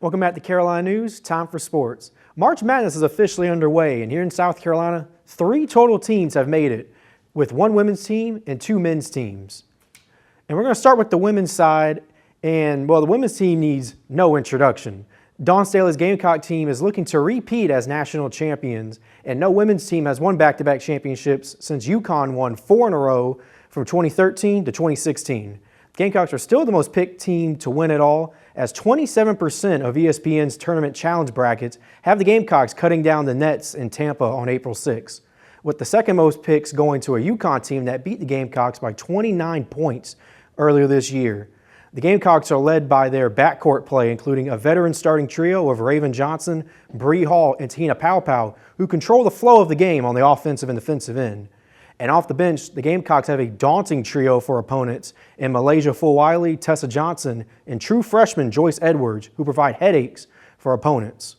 Welcome back to Carolina News, time for sports. March Madness is officially underway, and here in South Carolina, 3 total teams have made it, with 1 women's team and 2 men's teams. And we're going to start with the women's side, and well, the women's team needs no introduction. Dawn Staley's Gamecock team is looking to repeat as national champions, and no women's team has won back-to-back championships since UConn won 4 in a row from 2013 to 2016. Gamecocks are still the most picked team to win it all, as 27% of ESPN's tournament challenge brackets have the Gamecocks cutting down the Nets in Tampa on April 6, with the second most picks going to a UConn team that beat the Gamecocks by 29 points earlier this year. The Gamecocks are led by their backcourt play, including a veteran starting trio of Raven Johnson, Bree Hall, and Tina Powpow, who control the flow of the game on the offensive and defensive end. And off the bench, the Gamecocks have a daunting trio for opponents in Malaysia Fulwiley, Tessa Johnson, and true freshman Joyce Edwards, who provide headaches for opponents.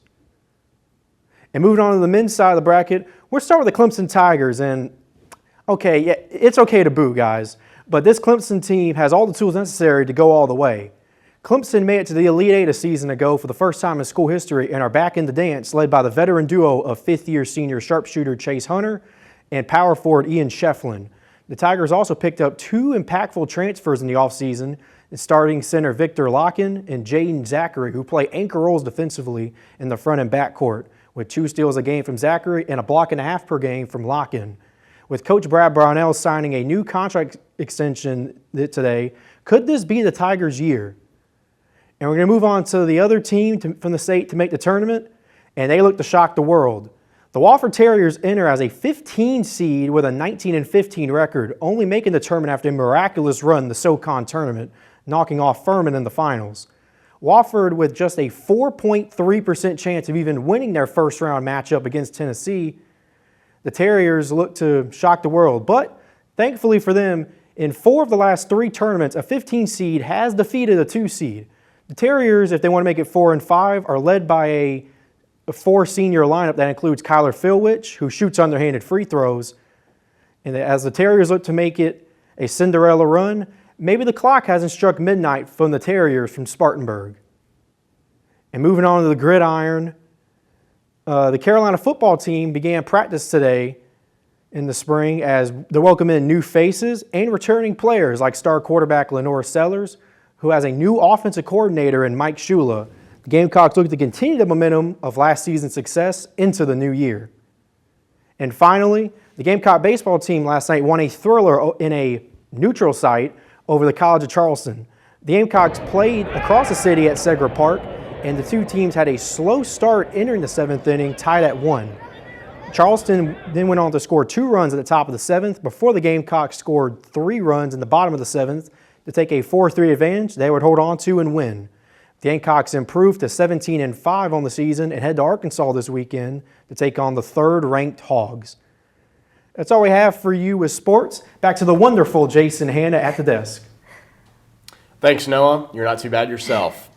And moving on to the men's side of the bracket, we'll start with the Clemson Tigers. And okay, yeah, it's okay to boo, guys, but this Clemson team has all the tools necessary to go all the way. Clemson made it to the Elite Eight a season ago for the first time in school history and are back in the dance, led by the veteran duo of fifth-year senior sharpshooter Chase Hunter and power forward Ian Shefflin. The Tigers also picked up 2 impactful transfers in the offseason, starting center Victor Locken and Jaden Zachary, who play anchor roles defensively in the front and back court, with 2 steals a game from Zachary and a block and a half per game from Locken. With Coach Brad Brownell signing a new contract extension today, could this be the Tigers' year? And we're going to move on to the other team from the state to make the tournament, and they look to shock the world. The Wofford Terriers enter as a 15 seed with a 19-15 record, only making the tournament after a miraculous run in the SoCon tournament, knocking off Furman in the finals. Wofford, with just a 4.3% chance of even winning their first-round matchup against Tennessee, the Terriers look to shock the world. But thankfully for them, in 4 of the last 3 tournaments, a 15 seed has defeated a 2 seed. The Terriers, if they want to make it 4 and 5, are led by a 4 senior lineup that includes Kyler Philwich, who shoots underhanded free throws. And as the Terriers look to make it a Cinderella run, maybe the clock hasn't struck midnight from the Terriers from Spartanburg. And moving on to the gridiron, the Carolina football team began practice today in the spring as they welcome in new faces and returning players like star quarterback Lenore Sellers, who has a new offensive coordinator in Mike Shula. The Gamecocks look to continue the momentum of last season's success into the new year. And finally, the Gamecock baseball team last night won a thriller in a neutral site over the College of Charleston. The Gamecocks played across the city at Segra Park, and the 2 teams had a slow start entering the 7th inning, tied at 1. Charleston then went on to score 2 runs at the top of the 7th before the Gamecocks scored 3 runs in the bottom of the 7th to take a 4-3 advantage they would hold on to and win. The Gamecocks improved to 17-5 on the season and head to Arkansas this weekend to take on the 3rd-ranked Hogs. That's all we have for you with sports. Back to the wonderful Jason Hanna at the desk. Thanks, Noah. You're not too bad yourself.